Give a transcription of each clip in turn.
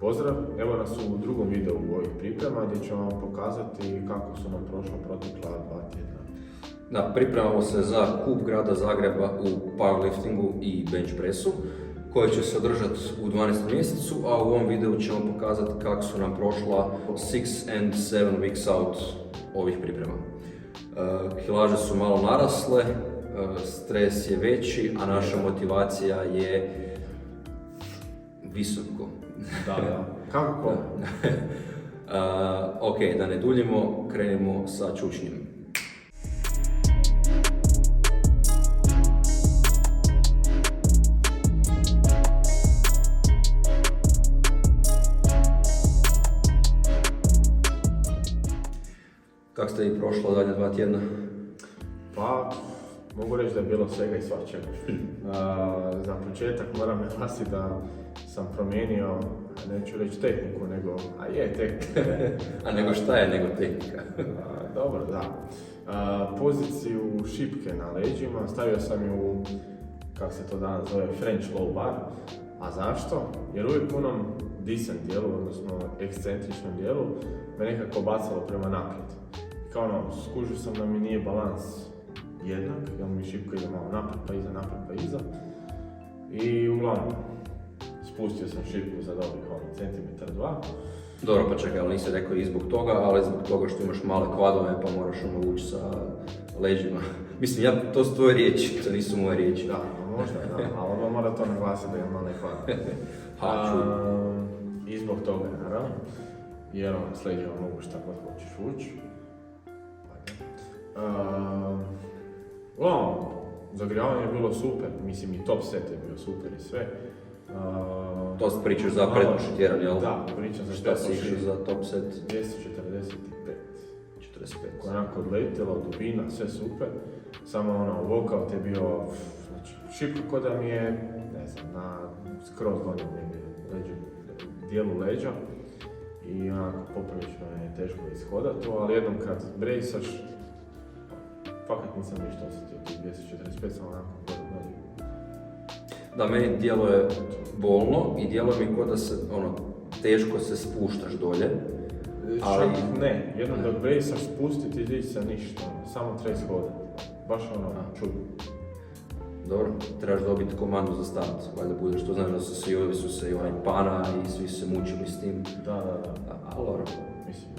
Pozdrav, evo nas u drugom videu u ovih priprema gdje ću vam pokazati kako su nam prošla protekla 2 tjedna. Da, pripremamo se za kup grada Zagreba u powerliftingu i bench pressu koji će se održati u 12. mjesecu, a u ovom videu ćemo pokazati kako su nam prošla 6 and 7 weeks out ovih priprema. Kilaže su malo narasle, stres je veći, a naša motivacija je visoko. Da. Kako? Ok, da ne duljimo, krenimo sa čučnjem. Kako ste i prošla zadnja 2 tjedna? Pa, mogu reći da je bilo svega i svačega. Za početak moram naglasiti da sam promijenio, neću reći tehniku, nego, a je tehnika. A nego šta je nego tehnika? Dobro, da. Poziciju šipke na leđima, stavio sam ju u, kako se to danas zove, French low bar. A zašto? Jer uvijek u onom descent dijelu, odnosno ekscentričnom dijelu, me nekako bacalo prema naprijed. Kao ono, skužio sam da mi nije balans jednak, jer mi šipka ide malo naprijed pa iza, naprijed pa iza. I uglavnom, spustio sam šipku za dobrih centimetar 2. Dobro, pa čekaj, ali nisi rekao i zbog toga, ali zbog toga što imaš male kvadove pa moraš ući sa leđima. Mislim, to su tvoje riječi, to nisu moje riječi. Da, možda, da, ali ono mora to naglasiti da imam male kvadove. I zbog toga, naravno, jer s leđima mogu šta god hoćeš ući. Zagrijavanje je bilo super, mislim i top set je bio super i sve. To si pričaš za pretprošli tjedan, jel? Da, pričam za šta si išao za top set? 245. 45. Koja je onako odletila, dubina, sve super. Samo walkout je bio, znači, šipka ko da mi je, ne znam, na skroz donjem dijelu leđa. I onako poprilično je teško ishodat to, ali jednom kad brejsaš, fakat nisam ništa osjetio, 245 sam onako bolje. Da, meni djeluje bolno i djeluje mi kao da se, teško se spuštaš dolje. Ali ne, jednom dok brejsaš spustiti, dići se ništa, samo treba ishodati. Baš čudno. Dobro, trebaš dobiti komandu za start, valjda budeš, to znaš da su svi ovi su se i onaj Pana i svi su se mučili s tim. Da. Ali dobro. Mislim,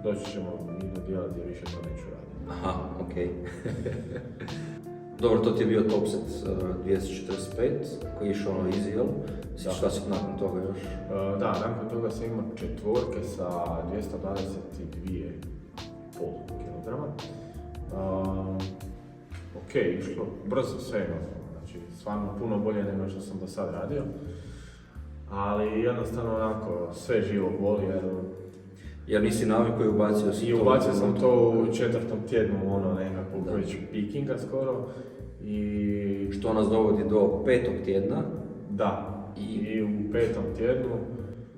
doći ćemo i do dijela gdje više to neću raditi. Aha, okej. Dobro, to ti je bio top set 245, koji je išao easy, jel? Šta si nakon toga još? Da, nakon toga sam imao četvorke sa 222,5 kg. Ok, išlo brzo sve, znači stvarno puno bolje nego što sam do sad radio. Ali jednostavno onako sve živo boli jer nisi navikao i ubacio si to? I ubacio sam to u 4. tjednu, nekako već pikinga skoro. I što nas dovodi do 5. tjedna? Da, i u 5. tjednu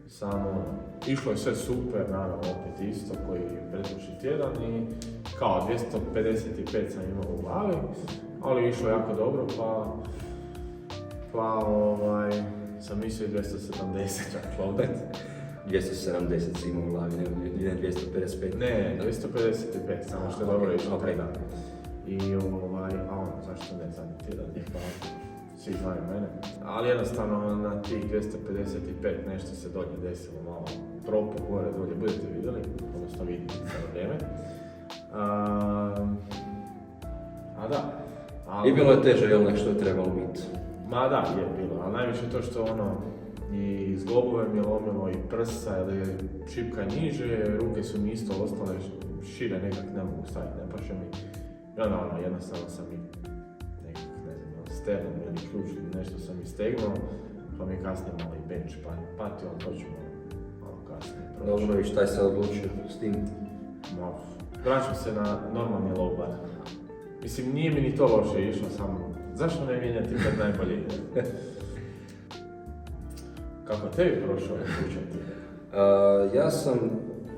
samo išlo je sve super, naravno opet isto koji je pretprošli tjedan i kao 255 sam imao u glavi, ali išlo jako dobro pa sam mislio 270 čak loadet. 270 si imao u glavi, ne 255? Ne, 255, samo što je dobro išlo taj dan. I zašto ne zadnji tjedan, pa svi znaju mene. Ali jednostavno na tih 255 nešto se dolje desilo, malo tropu gore dolje, budete vidjeli, odnosno vidite sada vrijeme. I bilo je teže, jel, nek što je trebalo biti? Ma da, je bilo, ali najviše to što i zglobove mi je lomilo i prsa, jer je šipka niže, ruke su mi isto ostale šire, nekak ne mogu staviti, ne paše mi. I jednostavno sam i nekak, ne znam, sternum ili ključ, nešto sam istegnuo, pa mi je kasnije malo i bench patio, ali to ću malo kasnije proći. Dobro, i šta je sad odlučio s tim? Vraćam se na normalni low bar. Mislim, nije mi ni to loše išlo, samo zašto ne mijenjati kad najbolje ide? Kako tebi prošao učiti? Ja sam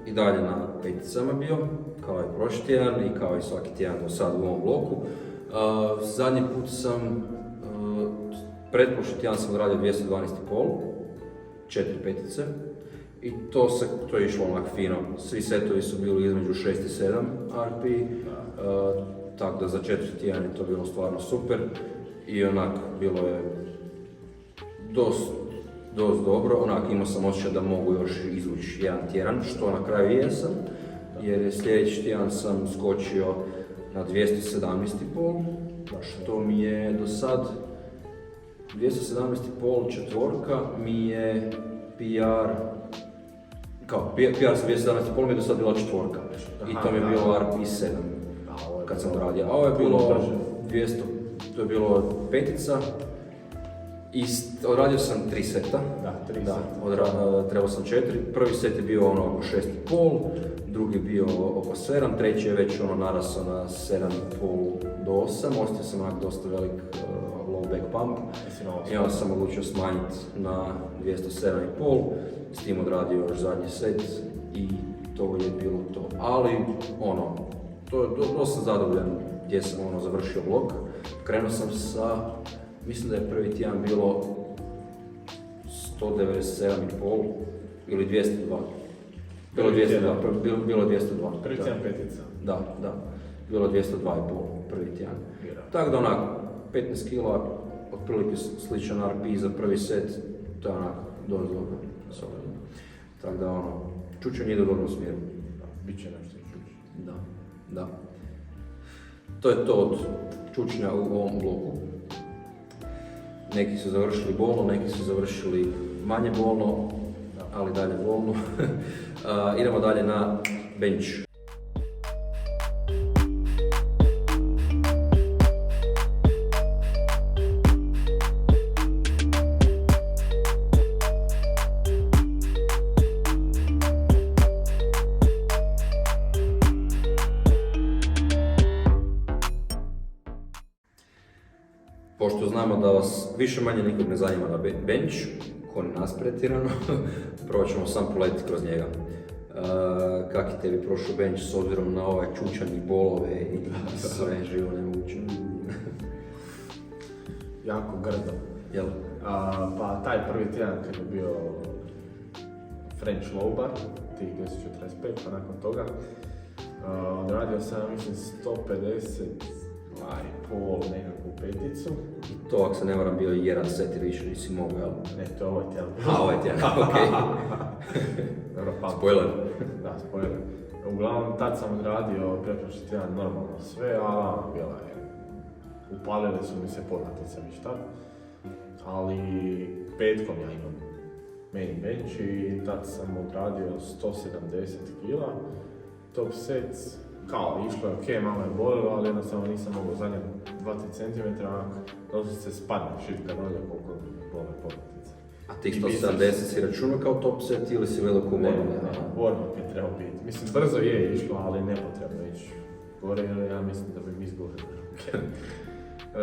i dalje na 5-cama bio, kao i prošli tjedan i kao i svaki tjedan do sad u ovom bloku. Zadnji put sam, pretprošli tjedan sam radio 212,5, 4 petice I to je išlo onak fino. Svi setovi su bili između 6 i 7 RP, tako da za 4 tjedan je to bilo stvarno super. I onak bilo je dosta dobro, onak imao sam osjećaj da mogu još izvući jedan tjedan, što na kraju i jesam, jer je sljedeći tjedan sam skočio na 217,5, što mi je do sad 217,5 četvorka mi je PR, kao PR sa 217,5 mi je do sad bila četvorka i to mi je bilo RP 7 kad sam radio, a ovo je bilo 200, to je bilo petica. I odradio sam 3 seta. Da, 3 seta. Trebao sam 4. Prvi set je bio ono oko 6,5, drugi bio oko 7, treći je već ono narasao na 7,5 do 8, ostio sam onak dosta velik low back pump. I onda sam odlučio smanjiti na 207,5, s tim odradio još zadnji set i to je bilo to. Ali ono, dosta sam zadovoljan gdje sam ono završio blok. Krenuo sam sa, mislim da je prvi tjedan bilo 197,5 ili 202. Bilo 202, bilo 202. Prvi tjedan petica. Da. Bilo 202,5 prvi tjedan. Tako da onak, 15 kila, otprilike sličan RP za prvi set, to je onak dosta dobro. Tako da ono, čučanj ide u dobrom smjeru. Biće nešto čučanj. Da. To je to od čučnja u ovom bloku. Neki su završili bolno, neki su završili manje bolno, ali dalje bolno. Idemo dalje na bench. Pošto znamo da vas više manje nikog ne zanima na bench, ko ni nas pretjerano, prvo ćemo sam poletiti kroz njega. Kak je tebi prošao bench s obzirom na ovaj čučanj i bolove i sve živo nemoguće? Jako grdo. Jel? Pa taj prvi tjedan kad je bio French low bar, tih 245, pa nakon toga odradio sam, mislim, 150 pol nekakvu peticu. I to, ako se ne varam, bio i jedan set ili više nisi mogao, jel? Ne, to je ovaj tjedan. Ovaj tjedan, okej. Dobro, pa. Spoiler. Da, spoiler. Uglavnom, tad sam odradio pretprošli tjedan normalno sve, ali bila je. Upalile su mi se podlatice već tad. Ali petkom ja imam main bench i tad sam odradio 170 kila. Top set, kao išlo je ok, malo je bolilo, ali jednostavno nisam mogao zadnje 2-3 cm, dosta se spadne šipka dolje koliko bole podlatice. A tih 170 si računao kao top set ili si veliku Ne, warm-up je trebao biti. Mislim, brzo je išlo, ali nepotrebno ići gore, jer ja mislim da bi mi izgubili.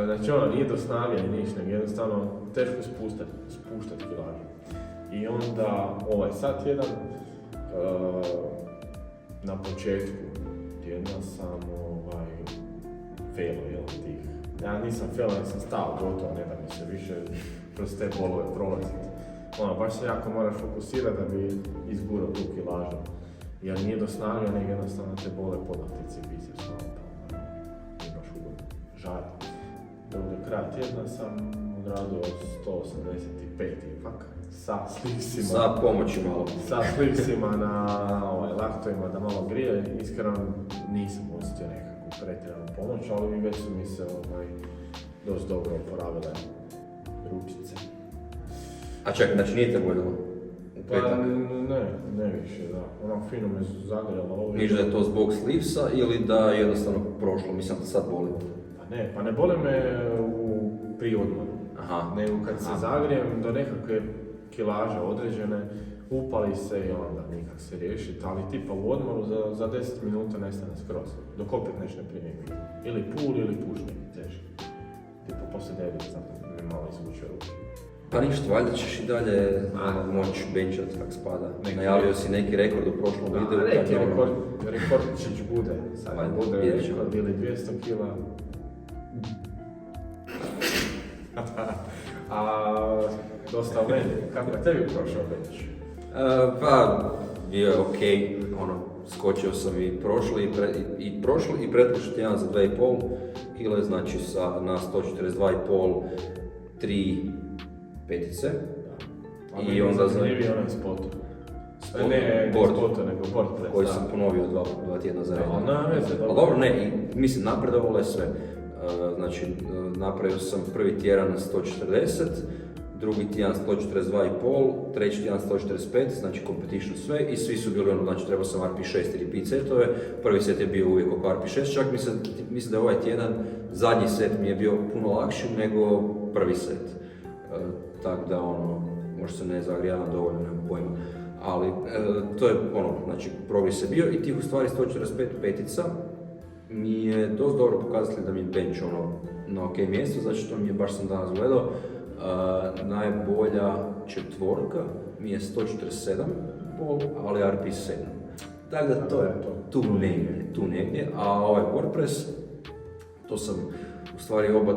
Znači ono, nije do snage ni ništa, nego jednostavno teško je spuštati kilažu. I onda ovaj sat jedan, na početku tjedna sam failo, jel, tih. Ja nisam failo, nek sam stao gotovo, ne da mi se više kroz te bolove prolaziti. Ono, baš se jako moraš fokusirati da bi izgurao tu kilažu. Jer nije do snage, nego jednostavno te bole podlaktice i biceps, nije baš ugodno. Žar. Do kraja tjedna sam odradio 185 ipak, sa slipsima. Sa pomoći malo. Sa slipsima na laktovima da malo grije. Iskreno nisam osjetio nekakvu pretjeranu pomoć, ali već su mi se dosta dobro oporavile ručice. A čekaj, znači nije te boljelo? Pa ne više, da. Ono fino me zagrijalo ovo. Misliš da je to zbog slivsa ili da je jednostavno prošlo, mislim da sad boli? Pa ne boli me pri odmoru. Aha. Nego kad se zagrijem do nekakve kilaže određene, upali se i onda nikak se riješiti, ali tipa u odmoru za 10 minuta nestane skroz, dok opet nešto ne primijeti. Ili pull ili push neki teški. Tipa poslije 9 sata mi malo izvuče ruke. Pa ništa, valjda ćeš i dalje moći benchat kak spada. Najavio si neki rekord u prošlom videu. Neki rekordčić bude. Sad bude rekord ili 200 kila. A dosta meni. Kako je tebi prošao bench? Pa, bio je okej, skočio sam i prošli i pretprošli tjedan za 2,5 kg, znači na 142,5 3 petice. I onda zanimljiv onaj spot. Ne spot, nego board press. Koji sam ponovio dva tjedna za redom. Ali dobro, ne, mislim, napredovalo je sve. Znači, napravio sam prvi tjedan 140, drugi tjedan 142,5, treći tjedan 145, znači competition sve i svi su bili znači trebao sam RP6 ili repeat setove, prvi set je bio uvijek oko RP6, čak mislim da je ovaj tjedan zadnji set mi je bio puno lakši nego prvi set. Tako da možda se ne zagrijavam dovoljno, nemam pojma. Ali to je znači progres je bio i tih u stvari 145 petica mi je dosta dobro pokazali da mi je bench na ok mjestu, znači to mi je, baš sam danas gledao, najbolja četvorka mi je 147,5, ali RP7. Tako da to je tu negdje, a ovaj WordPress, to sam u stvari oba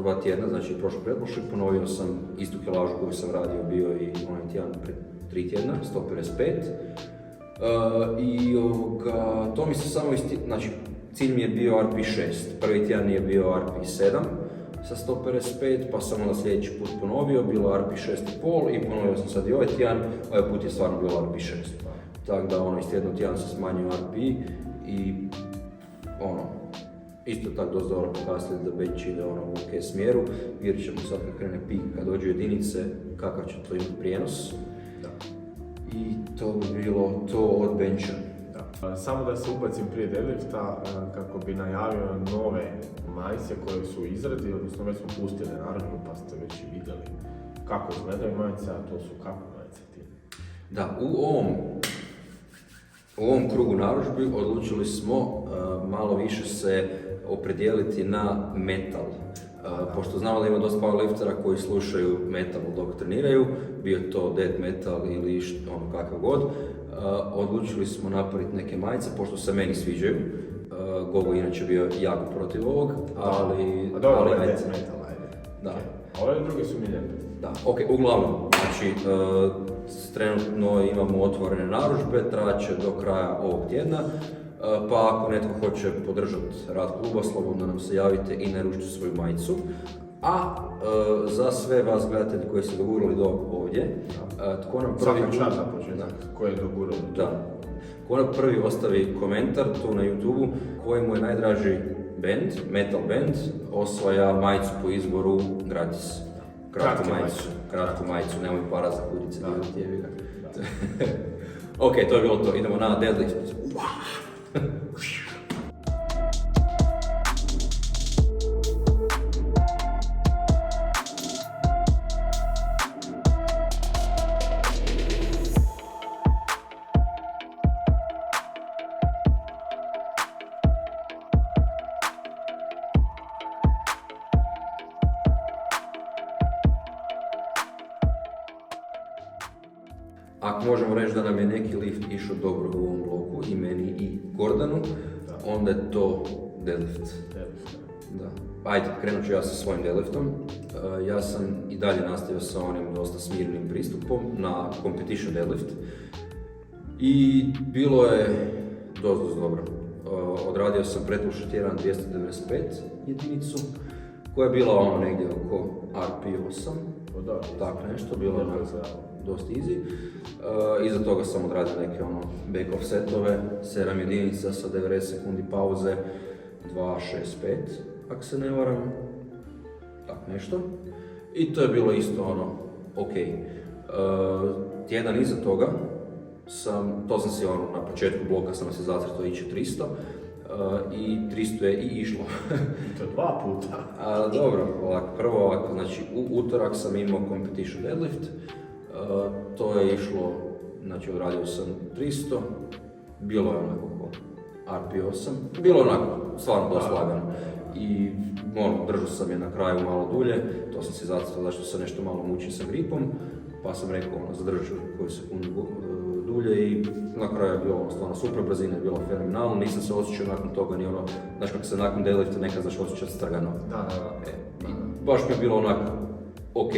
dva tjedna, znači prošlo pretprošli, ponovio sam istu kilažu koju sam radio bio i onaj tjedan pred 3 tjedna, 155. I to mi se samo znači cilj mi je bio RP6, prvi tjedan je bio RP7 sa 155, pa sam onda sljedeći put ponovio, bilo RP6,5 i ponovio sam sad i ovaj tjedan, ovaj put je stvarno bilo RP6. Tako da iz tjednog tjedan sam smanjio RP i isto tako dosta dobro pokazali da bench ide u ok smjeru. Vidjet ćemo sad kad krene pik, kad dođu jedinice, kakav će to imati prijenos. Da. I to bi bilo to od bencha. Samo da se ubacim prije deadlifta kako bi najavio nove majice koje su u izradi, odnosno već smo pustili narudžbu pa ste već i vidjeli kako izgledaju majice, a to su kako majice ti. Da, u ovom krugu narudžbi odlučili smo malo više se opredijeliti na metal. Pošto znamo da ima dosta powerliftera koji slušaju metal dok treniraju, bio to death metal ili kakav god, odlučili smo napraviti neke majice, pošto se meni sviđaju. Gogo inače bio jako protiv ovog, ali... A dobro, je death metal, ajde. Da. Okay. A ove druge su mi lijepe. Da, ok, uglavnom, znači, trenutno imamo otvorene narudžbe, trajat će do kraja ovog tjedna. Pa ako netko hoće podržati rad kluba, slobodno nam se javite i naručite svoju majicu. A za sve vas gledatelji koji ste dogurali do ovdje, tko nam prvi... Svaka čast za početak, ko je dogurao do da. Ko nam prvi ostavi komentar tu na YouTube koji mu je najdraži band, metal band, osvaja majicu po izboru gratis. Kratku majicu, nemoj para za kudice, jebi ga. Ok, to je bilo to, idemo na deadlift. Ako možemo reći da nam je neki lift išao dobro u ovom bloku, i meni i Gordanu, onda je to deadlift. Da. Ajde, krenut ću ja sa svojim deadliftom. Ja sam i dalje nastavio sa onim dosta smirnim pristupom na competition deadlift. I bilo je dosta dobro. Odradio sam pretprošli tjedan 295 jedinicu, koja je bila negdje oko RP8. Tako nešto, bilo je dosta easy. Iza toga sam odradio neke back-off setove, 7 jedinica sa 90 sekundi pauze, 2.65, ako se ne varam, tako nešto. I to je bilo isto ok. Tjedan iza toga, to sam si na početku bloka sam se zacrtao ići 300, i 300 je i išlo. To je 2 puta. Dobro, prvo ovako, znači u utorak sam imao competition deadlift, to je išlo, znači odradio sam 300, bilo je onako RP8, bilo je onako stvarno dosta lagano. I držao sam je na kraju malo dulje, to sam si zacrtao zašto se nešto malo mučim sa gripom, pa sam rekao zadržat ću koju sekundu dulje i na kraju je bilo stvarno super, brzina je bila fenomenalna, nisam se osjećao nakon toga ni znaš kako se nakon deadlifta nekad znaš osjećat strgano. Da. Baš mi je bilo onako ok,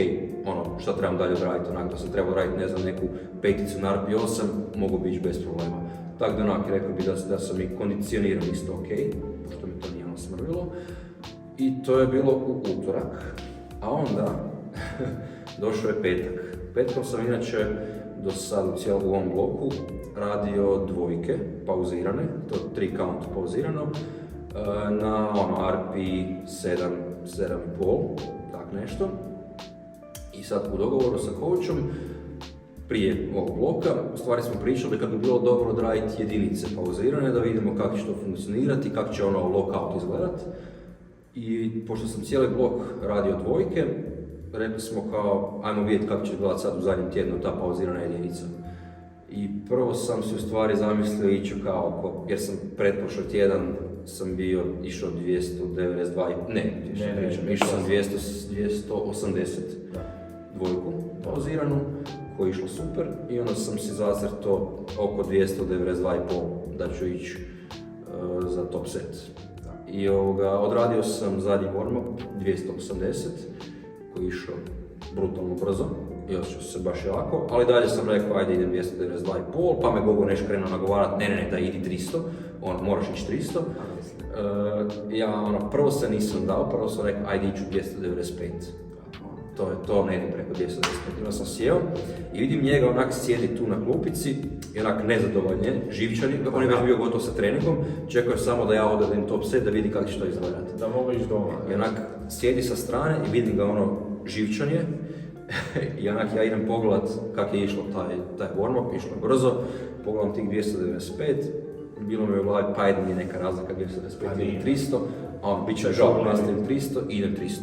ono, šta trebam dalje raditi, onak da sam trebao raditi, ne znam, neku peticu na RP8, mogu bi ići bez problema. Tako da onak, rekao bi da sam i kondicioniran isto ok, pošto mi to nije ono smrvilo. I to je bilo u utorak, a onda došao je petak. Petkom sam inače do sad u cijelom ovom bloku radio dvojke, pauzirane, to 3 count pauzirano, na ono RP 7,5, tak nešto. I sad u dogovoru sa coachom, prije ovog bloka, u stvari smo pričali kako bi bilo dobro odraditi jedinice pauzirane, da vidimo kako će to funkcionirati, kako će ono lockout izgledat. I pošto sam cijeli blok radio dvojke, rekli smo kao, ajmo vidjeti kako će izgledati sad u zadnjem tjednu ta pauzirana jedinica. I prvo sam si u stvari zamislio ići kao, jer sam pretprošli tjedan sam išao 292, išao sam 280 dvojku pauziranu, koja je išla super, i onda sam si zacrtao oko 292,5 da ću ići za top set. I odradio sam zadnji warm-up 280, koji je išao brutalno brzo i osjećao se baš jako, ali dalje sam rekao ajde idem 292,5, pa me Gogo nešto krenuo nagovarat, ne, da idi 300, moraš ići 300. Ja prvo se nisam dao, prvo sam rekao ajde iću 295. To ne ide preko 295, onda sam sjeo i vidim njega onak sjedi tu na klupici i onak nezadovoljan, živčan, on je već bio gotov sa treningom, čekao je samo da ja odradim top set da vidi kako će to izgledati. Da mogu ići doma. I onak sjedi sa strane i vidim ga živčan je i onak ja idem pogledat kako je išlo taj warm-up, išlo je brzo, pogledam tih 295, bilo mi u glavi pa idem je neka razlika 295 ili 300, a bit će žao, nastavim 300 i idem 300.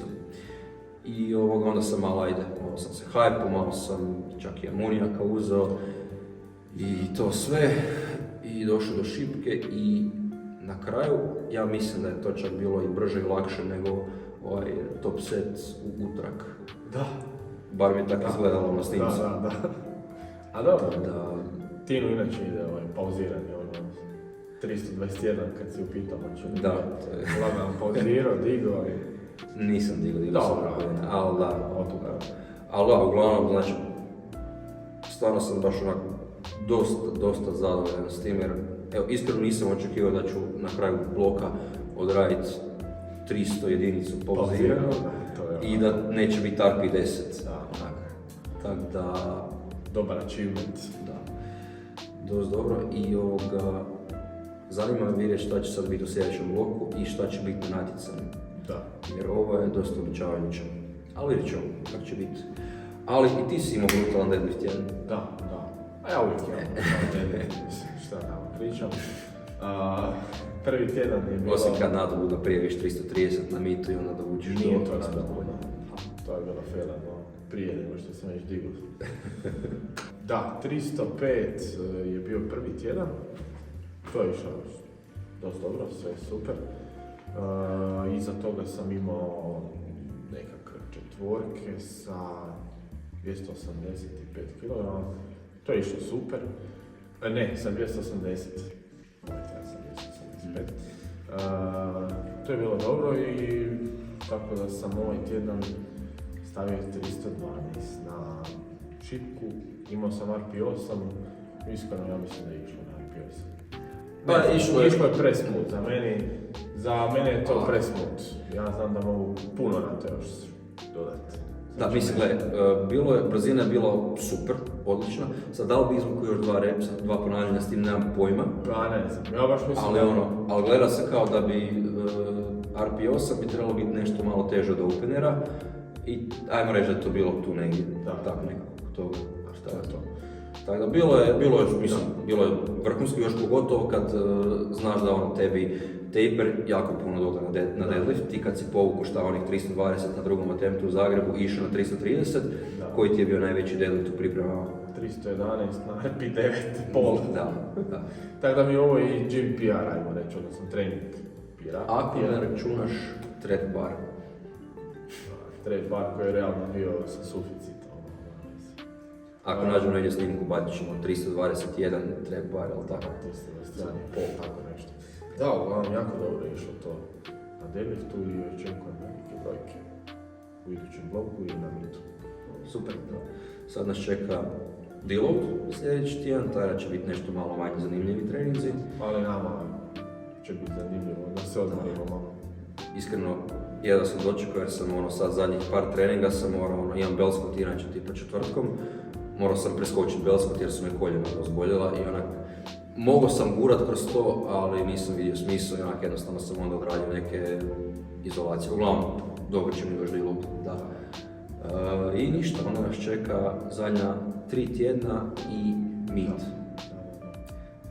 I onda sam malo malo sam se hypao, malo sam čak i amonijaka uzeo i to sve i došao do šipke i na kraju ja mislim da je to čak bilo i brže i lakše nego top set u utorak. Da. Bar mi tako izgledalo na snimcu. Da. A dobro, Tinu inače ide pauziranje, 321 kad si upitao, da. Lagano pauzirao, digao i... Nisam digao dobro, ali da, uglavnom, znači, stvarno sam baš onako dosta zadovoljan s tim, jer evo, iskreno nisam očekivao da ću na kraju bloka odraditi 300 jedinicu pauzirano i da neće biti RP 10. Tako da... Dobar achievement. Da, dosta dobro i zanima me vidjeti šta će sad biti u sljedećem bloku i šta će biti na natjecanju. Da. Jer ovo je dosta običavajuće, ali vidjet ćemo kako će biti. Ali i ti si imao brutalan deadlift tjedan. Da. A ja uvijek imam brutalan deadlift, šta tamo pričam. Prvi tjedan je bilo... Osim kad nadu da prijeviš 330 na mitu i onda da uđeš do... Nije to nadobuno. To je bilo fela, prije nego što sam već digao. Da, 305 je bio prvi tjedan. To je išao dosta dobro, sve je super. Iza toga sam imao nekakve četvorke sa 285 kg. To je išlo super. Ne, sam 280. Sam 285. To je bilo dobro i tako da sam ovaj tjedan stavio 312 na šipku. Imao sam RP8. Iskreno ja mislim da je išlo na RP8. Pa išlo je presmut za mene je to presmut. Ja znam da mogu puno na to još dodati. Da, mislim, brzina je bila super, odlična. Sad da li bi izvuku još 2 repsa, 2 ponavljanja, s tim nemam pojma. Pa ne znam, ja baš mislim ali gleda se kao da bi RP8 bi trebalo biti nešto malo teže od openera i ajmo reći da je to bilo tu negdje, tako nekako toga. A šta je to? Tako da bilo je vrhunski, još pogotovo kad znaš da tebi taper jako puno doda na deadlift, ti kad si povukao šta onih 320 na drugom attemptu u Zagrebu i išao na 330, koji ti je bio najveći deadlift u pripremama? 311 na RP 9,5. Da. Tako da mi je ovo i gym PR, ajmo reći, odnosno trening PR. Ako ne računaš trap bar. Trap bar koji je realno bio sa suficitom. Ako nađemo negdje snimku, bacit ćemo 321 trap bar, ali tako? 321,5, tako nešto. Da, uglavnom jako dobro je išlo to na deadliftu i očekujem velike brojke. u idućem bloku i na mitu. Super. Sad nas čeka deload sljedeći tjedan, tada će biti nešto malo manje zanimljivi treninzi. Ali nama će biti zanimljivo da se odmorimo malo. Iskreno, jedva sam dočekao jer sam sad zadnjih par treninga sam morao, imam belskot inače tipa četvrtkom, morao sam preskočiti belskot jer su me koljena razboljela i onak, mogao sam gurat kroz to, ali nisam vidio smisao i onak jednostavno sam onda odradio neke izolacije. Uglavnom, dobro će mi još deload, da. I ništa, onda nas čeka zadnja 3 tjedna i meet.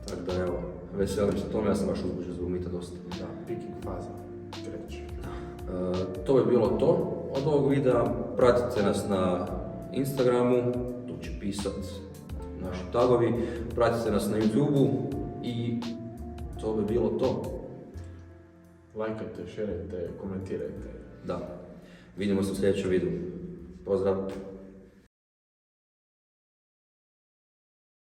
Tako da evo, veselim se tome, ja sam baš uzbuđen zbog meeta dosta. Da, picking faza kreće. To bi bilo to od ovog videa. Pratite nas na Instagramu, tu će pisat naši tagovi. Pratite nas na YouTubeu i to bi bilo to. Lajkajte, šerajte, komentirajte. Da. Vidimo se u sljedećem videu. Pozdrav!